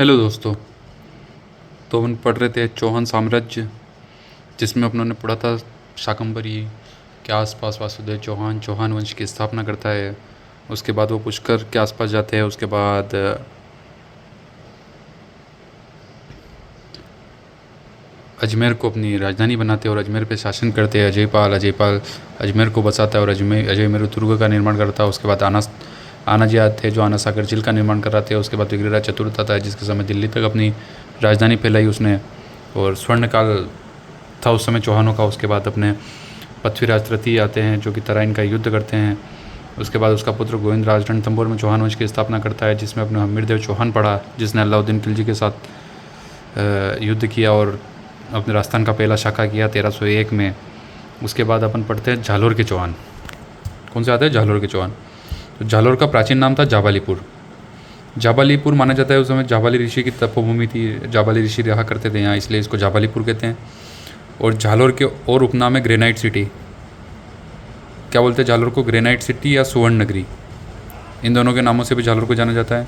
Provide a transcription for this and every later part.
Hello दोस्तों। तो हम पढ़ रहे थे चौहान साम्राज्य, जिसमें अपनों ने पढ़ा था शाकंभरी के आसपास वासुदेव चौहान चौहान वंश की स्थापना करता है। उसके बाद वो पुष्कर के आसपास जाते हैं। उसके बाद अजमेर को अपनी राजधानी बनाते हैं और अजमेर पे शासन करते हैं। अजयपाल अजमेर को बसाता है और अजयमेरु दुर्ग का निर्माण करता है। उसके बाद आनाजी आते हैं जो आना सागर झील का निर्माण कराते हैं। उसके बाद विग्रहराज चतुर्थ आता है जिसके समय दिल्ली तक अपनी राजधानी फैलाई उसने, और स्वर्णकाल था उस समय चौहानों का। उसके बाद अपने पृथ्वीराज तृतीय आते हैं जो कि तराइन का युद्ध करते हैं। उसके बाद उसका पुत्र गोविंदराज रणथंभौर में चौहान वंश की स्थापना करता है, जिसमें अपने हमीरदेव चौहान पढ़ा, जिसने अलाउद्दीन खिलजी के साथ युद्ध किया और अपने राजस्थान का पहला शाखा किया 1301 में। उसके बाद अपन पढ़ते हैं झालोर के चौहान। कौन से आते हैं? झालोर के चौहान। तो झालोर का प्राचीन नाम था जाबालीपुर। जाबालीपुर माना जाता है उस समय जाबाली ऋषि की तपोभूमि थी। जाबाली ऋषि रहा करते थे यहाँ, इसलिए इसको जाबालीपुर कहते हैं। और झालोर के और उपनाम है ग्रेनाइट सिटी। क्या बोलते हैं झालोर को? ग्रेनाइट सिटी या सुवर्ण नगरी। इन दोनों के नामों से भी झालोर को जाना जाता है।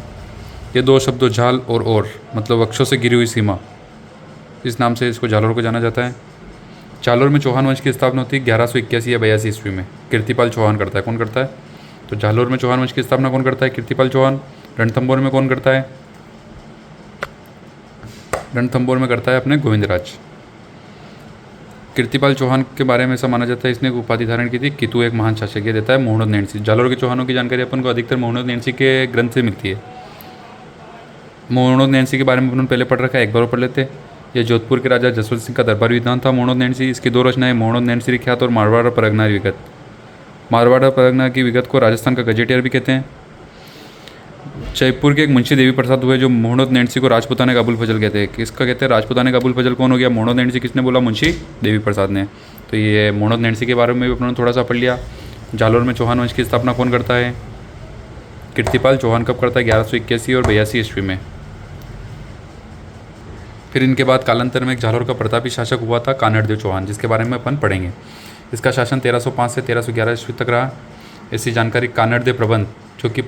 ये दो शब्दों झाल और मतलब वक्षों से गिरी हुई सीमा, इस नाम से इसको झालोर को जाना जाता है। झालोर में चौहान वंश की स्थापना होती है 1181 या 82 ईस्वी में। कीर्तिपाल चौहान करता है। कौन करता है? तो झालोर में चौहान वंश की स्थापना कौन करता है? कीर्तिपाल चौहान। रणथंभौर में कौन करता है? रणथंभौर में करता है अपने गोविंदराज। कीर्तिपाल चौहान के बारे में ऐसा माना जाता है इसने एक उपाधि धारण की थी, कितु एक महान शासक। ये देता है मोहम्मद नैन्सी। झालोर के चौहानों की जानकारी अपन को अधिकतर मोहम्मद नैन्सी के ग्रंथ से मिलती है। मोहम्मद नैन्सी के बारे में अपन पहले पढ़ रखा है, एक बार पढ़ लेते। ये जोधपुर के राजा जसवंत सिंह का दरबारी विद्वान था मोहम्मद नैन्सी। इसकी दो रचनाएं मोहम्मद नैन्सी ख्यात और मारवाड़ परगना विगत। मारवाड़ परगना की विगत को राजस्थान का गजेटियर भी कहते हैं। जयपुर के एक मुंशी देवी प्रसाद हुए जो मोहम्मद नैन्सी को राजपुताने का अबुल फजल कहते हैं। किसका कहते हैं राजपुताने का अबुल फजल? कौन हो गया? मोहम्मद नैन्सी। किसने बोला? मुंशी देवी प्रसाद ने। तो ये मोहम्मद नैन्सी के बारे में भी अपने थोड़ा सा पढ़ लिया। झालोर में चौहान वंश की स्थापना कौन करता है? कीर्तिपाल चौहान। कब करता है? 1181 और 82 ईस्वी में। फिर इनके बाद कालांतर में एक झालोर का प्रतापी शासक हुआ था कानड़देव चौहान, जिसके बारे में अपन पढ़ेंगे। इसका शासन 1305 से 1311 ईस्वी तक रहा। ऐसी जानकारी कानड़देव प्रबंध, जो कि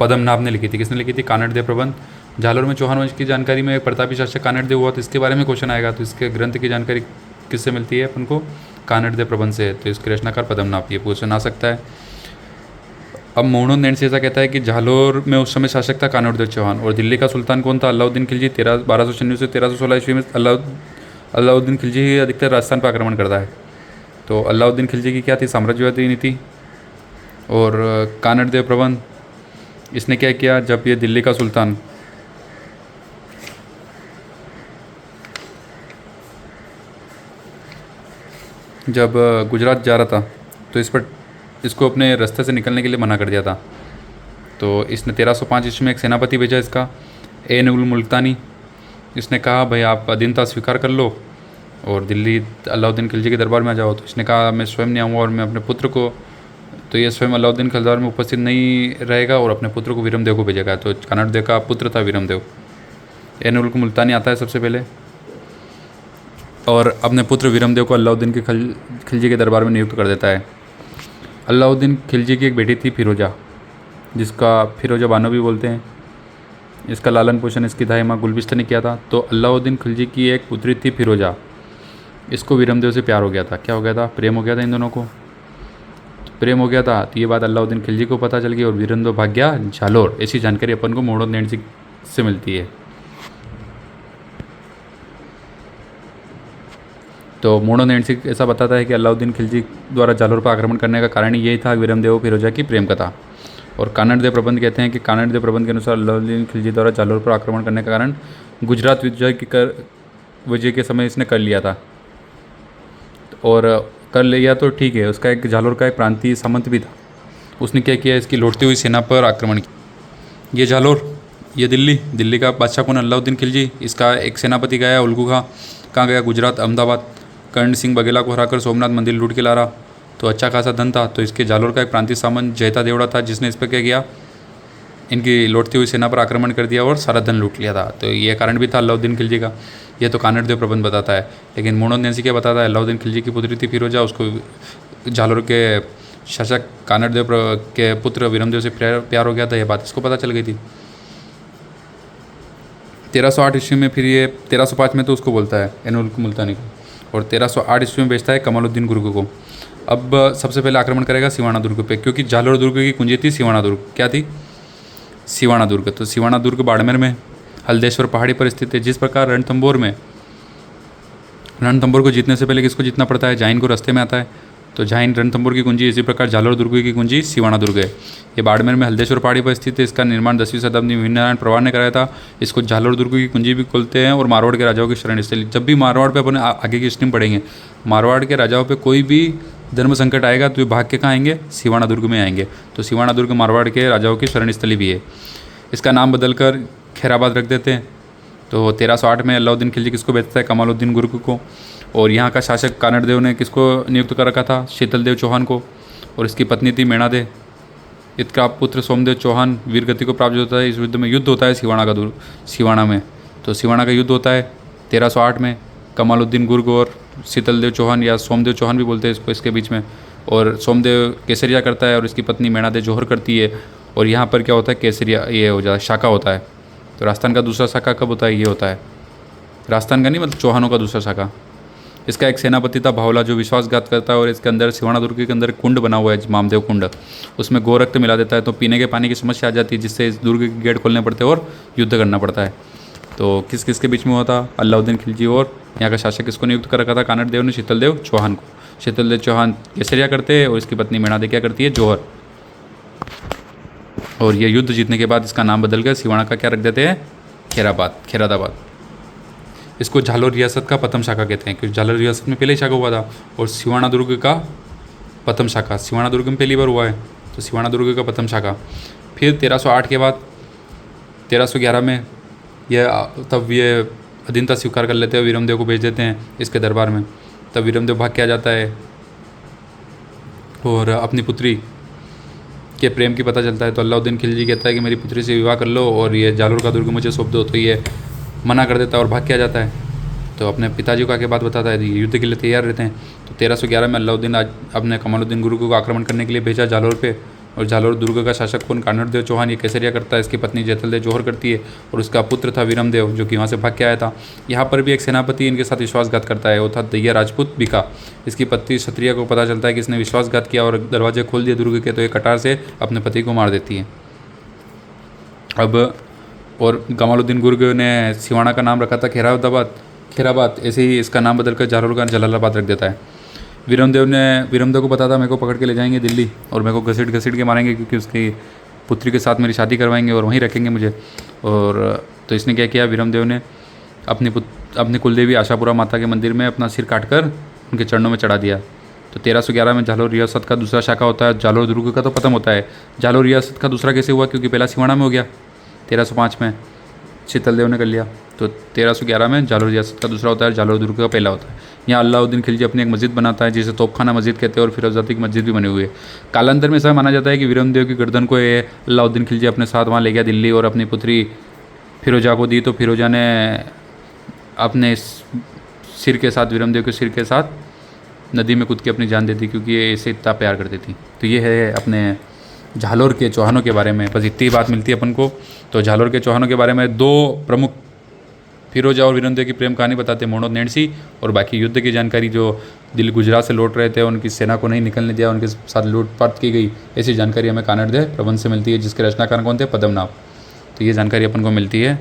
पद्मनाभ ने लिखी थी। किसने लिखी थी? कानड़देव प्रबंध। झालोर में चौहान वंश की जानकारी में एक प्रतापी शासक कानड़देव हुआ, तो इसके बारे में क्वेश्चन आएगा। तो इसके ग्रंथ की जानकारी किससे मिलती है अपन को? कानड़देव प्रबंध से। तो इसके रचनाकार पद्मनाभ। ये क्वेश्चन आ सकता है। अब मोहम्मद नैन्सी ऐसा कहता है कि झालोर में उस समय शासक था कानड़देव चौहान, और दिल्ली का सुल्तान कौन था? अलाउद्दीन खिलजी। 1296 से 1316 ईस्वी में अलाउद्दीन खिलजी ही अधिकतर राजस्थान पर आक्रमण करता है। तो अलाउद्दीन खिलजी की क्या थी? साम्राज्यवादी नीति। और कानड़देव प्रबंध, इसने क्या किया? जब ये दिल्ली का सुल्तान जब गुजरात जा रहा था तो इसको अपने रास्ते से निकलने के लिए मना कर दिया था। तो इसने 1305 ईस्वी में एक सेनापति भेजा इसका, एन-उल मुल्तानी। इसने कहा भाई आप अधीनता स्वीकार कर लो और दिल्ली अलाउद्दीन खिलजी के दरबार में आ जाओ। तो इसने कहा मैं स्वयं नहीं आऊँगा और मैं अपने पुत्र को, तो ये स्वयं अलाउद्दीन के दरबार में उपस्थित नहीं रहेगा और अपने पुत्र को वीरमदेव को भेजेगा। तो कानड़देव का पुत्र था वीरमदेव। एन-उल मुल्तानी आता है सबसे पहले और अपने पुत्र वीरमदेव को अलाउद्दीन के खिलजी के दरबार में नियुक्त कर देता है। अलाउद्दीन खिलजी की एक बेटी थी फिरोजा, जिसका फिरोजा बानो भी बोलते हैं। इसका लालन पोषण इसकी दाई माँ गुलबिस्ता ने किया था। तो अलाउद्दीन खिलजी की एक पुत्री थी फिरोजा। इसको वीरमदेव से प्यार हो गया था। क्या हो गया था? प्रेम हो गया था इन दोनों को। तो प्रेम हो गया था, तो ये बात अलाउद्दीन खिलजी को पता चल गई और वीरमदेव भाग गया झालोर। ऐसी जानकारी अपन को मोहम्मद नैन्सी से मिलती है। तो मोहम्मद नैन्सी ऐसा बताता है कि अलाउद्दीन खिलजी द्वारा झालोर पर आक्रमण करने का कारण यही था वीरमदेव फिरोजा की प्रेम कथा। और कानड़देव प्रबंध कहते हैं कि कानड़देव प्रबंध के अनुसार अलाउद्दीन खिलजी द्वारा झालोर पर आक्रमण करने का कारण गुजरात विजय के समय इसने कर लिया था। और कर लिया तो ठीक है, उसका एक झालोर का एक प्रांतीय सामंत भी था। उसने क्या किया? इसकी लौटती हुई सेना पर आक्रमण किया। ये झालोर, ये दिल्ली का बादशाह कौन? अलाउद्दीन खिलजी। इसका एक सेनापति गया उल्गू खां। कहाँ गया? गुजरात, अहमदाबाद। कर्ण सिंह बघेला को हराकर सोमनाथ मंदिर लूट के ला रहा। तो अच्छा खासा धन था। तो इसके झालोर का एक प्रांतीय सामंत जयता देवड़ा था, जिसने इस पर क्या किया? इनकी लौटती हुई सेना पर आक्रमण कर दिया और सारा धन लूट लिया था। तो ये कारण भी था अलाउद्दीन खिलजी का। ये तो कानड़देव प्रबंध बताता है। लेकिन मोहम्मद नैन्सी क्या बताता है? अलाउद्दीन खिलजी की पुत्री थी फिरोजा, उसको झालोर के शासक कानड़देव के पुत्र वीरमदेव से प्यार हो गया था। यह बात इसको पता चल गई थी। 1308 ईस्वी में फिर ये 1305 में तो उसको बोलता है एनुल मुल्तानी को, और 1308 ईस्वी में बेचता है कमालुद्दीन गुर्ग को। अब सबसे पहले आक्रमण करेगा सिवाना दुर्ग पे, क्योंकि जालोर दुर्ग की कुंजी थी सिवाना दुर्ग। क्या थी? सिवाना दुर्ग। तो सिवाना दुर्ग बाड़मेर में हल्देश्वर पहाड़ी पर स्थित है। जिस प्रकार रणथंभौर को जीतने से पहले किसको जीतना पड़ता है? जाइन को रास्ते में आता है, तो जाइन रणथंभौर की कुंजी। इसी प्रकार जालोर दुर्ग की कुंजी सिवाना दुर्ग है। ये बाड़मेर में हल्देश्वर पहाड़ी पर स्थित है। इसका निर्माण 10वीं शताब्दी में वीरनारायण प्रवार ने कराया था। इसको जालोर दुर्ग की कुंजी भी बोलते हैं और मारवाड़ के राजाओं की शरण स्थली। जब भी मारवाड़ पे अपन आगे की स्ट्रीम पढ़ेंगे, मारवाड़ के राजाओं पे कोई भी धर्म संकट आएगा तो ये भाग के कहाँ आएंगे? सिवाना दुर्ग में आएंगे। तो सिवाना दुर्ग मारवाड़ के राजाओं की शरण स्थली भी है। इसका नाम बदलकर खैराबाद रख देते हैं। तो 1308 में अलाउद्दीन खिलजी किसको बेचता है? कमालुद्दीन गुर्ग को। और यहाँ का शासक कानड़देव ने किसको नियुक्त कर रखा था? शीतलदेव चौहान को। और इसकी पत्नी थी मेणादे। इसका पुत्र सोमदेव चौहान वीरगति को प्राप्त होता है। इस युद्ध में युद्ध होता है सिवाना में। तो सिवाना का युद्ध होता है 1308 में। कमालुद्दीन गुर्ग और शीतलदेव चौहान या सोमदेव चौहान भी बोलते हैं इसको, इसके बीच में। और सोमदेव केसरिया करता है और इसकी पत्नी मेणादे जौहर करती है। और यहाँ पर क्या होता है? केसरिया ये हो जाता है, शाखा होता है। तो राजस्थान का दूसरा शाखा कब होता है? ये होता है राजस्थान का नहीं, मतलब चौहानों का दूसरा शाखा। इसका एक सेनापति था भावला, जो विश्वासघात करता है और इसके अंदर सिवाना दुर्ग के अंदर कुंड बना हुआ है, मामदेव कुंड। उसमें गोरक्त मिला देता है तो पीने के पानी की समस्या आ जाती है, जिससे इस दुर्ग के गेट खोलने पड़ते हैं और युद्ध करना पड़ता है। तो किस किस के बीच में हुआ था? अलाउद्दीन खिलजी और यहाँ का शासक किसको नियुक्त कर रखा था? कानड़देव ने शीतलदेव चौहान को। शीतलदेव चौहान केसरिया करते हैं और इसकी पत्नी मेणादे क्या करती है? जौहर। और ये युद्ध जीतने के बाद इसका नाम बदल कर सिवाना का क्या रख देते हैं? खैरादाबाद। इसको झालोर रियासत का प्रथम शाखा कहते हैं, क्योंकि झालोर रियासत में पहले ही शाखा हुआ था। और सिवाना दुर्ग का प्रथम शाखा सिवाना दुर्ग में पहली बार हुआ है, तो सिवाना दुर्ग का प्रथम शाखा। फिर 1308 के बाद 1311 में तब ये अधीनता स्वीकार कर लेते हैं, वीरमदेव को भेज देते हैं इसके दरबार में। तब वीरमदेव भाग के आ जाता है और अपनी पुत्री के प्रेम की पता चलता है। तो अलाउद्दीन खिलजी कहता है कि मेरी पुत्री से विवाह कर लो और ये जालोर का दुर्ग मुझे सौंप दो। तो ये मना कर देता है और भाग के आ जाता है। तो अपने पिताजी को आके बात बताता है, युद्ध के लिए तैयार रहते हैं। तो 1311 में अलाउद्दीन अपने कमालुद्दीन गुर्ग को आक्रमण करने के लिए भेजा जालोर पे। और जालोर दुर्ग का शासक कौन? कानड़देव चौहान। ये केसरिया करता है, इसकी पत्नी जैतलदेव जौहर करती है और उसका पुत्र था वीरमदेव, जो कि वहाँ से भाग के आया था। यहाँ पर भी एक सेनापति इनके साथ विश्वासघात करता है, वो था दैया राजपूत बिका। इसकी पत्नी क्षत्रिय को पता चलता है कि इसने विश्वासघात किया और दरवाजे खोल दिए दुर्ग के, तो ये कटार से अपने पति को मार देती है। अब और कमालुद्दीन गुर्ग ने सिवाना का नाम रखा था खैराबाद, ऐसे ही इसका नाम बदलकर जालोर का जलालाबाद रख देता है। वीरमदेव को पता था मेरे को पकड़ के ले जाएंगे दिल्ली और मेरे को घसीट के मारेंगे, क्योंकि उसकी पुत्री के साथ मेरी शादी करवाएंगे और वहीं रखेंगे मुझे। और तो इसने क्या किया? वीरमदेव ने अपनी कुलदेवी आशापुरा माता के मंदिर में अपना सिर काटकर उनके चरणों में चढ़ा दिया। तो 1311 में जालोर रियासत का दूसरा शाखा होता है। जालोर दुर्ग का तो खत्म होता है, जालोर रियासत का दूसरा कैसे हुआ? क्योंकि पहला सिवाना में हो गया, 1305 में शीतलदेव ने कर लिया। तो 1311 में जालोर रियासत का दूसरा होता है, जालोर दुर्ग का पहला होता है। यहाँ अलाउद्दीन खिलजी अपनी एक मस्जिद बनाता है, जिसे तोपखाना मस्जिद कहते हैं, और फिरोजाती की मस्जिद भी बनी हुई है। कालांतर में ऐसा माना जाता है कि वीरमदेव की गर्दन को ये अलाउद्दीन खिलजी अपने साथ वहाँ ले गया दिल्ली और अपनी पुत्री फिरोजा को दी। तो फिरोजा ने अपने सिर के साथ, वीरमदेव के सिर के साथ नदी में कूद के अपनी जान दे दी, क्योंकि ये इसे इतना प्यार करती थी। तो ये है अपने झालोर के चौहानों के बारे में, बस इतनी बात मिलती है अपन को। तो झालोर के चौहानों के बारे में दो प्रमुख फिरोजा और वीरमदेव की प्रेम कहानी बताते हैं, मोहम्मद नैणसी। और बाकी युद्ध की जानकारी, जो दिल्ली गुजरात से लौट रहे थे, उनकी सेना को नहीं निकलने दिया, उनके साथ लूटपाट की गई, ऐसी जानकारी हमें कानड़देव प्रबंध से मिलती है, जिसके रचनाकार कौन थे? पद्मनाभ। तो ये जानकारी अपन को मिलती है।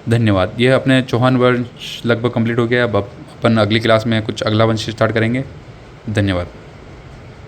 धन्यवाद। ये अपने चौहान वंश लगभग कंप्लीट हो गया। अब अपन अगली क्लास में कुछ अगला वंश स्टार्ट करेंगे। धन्यवाद।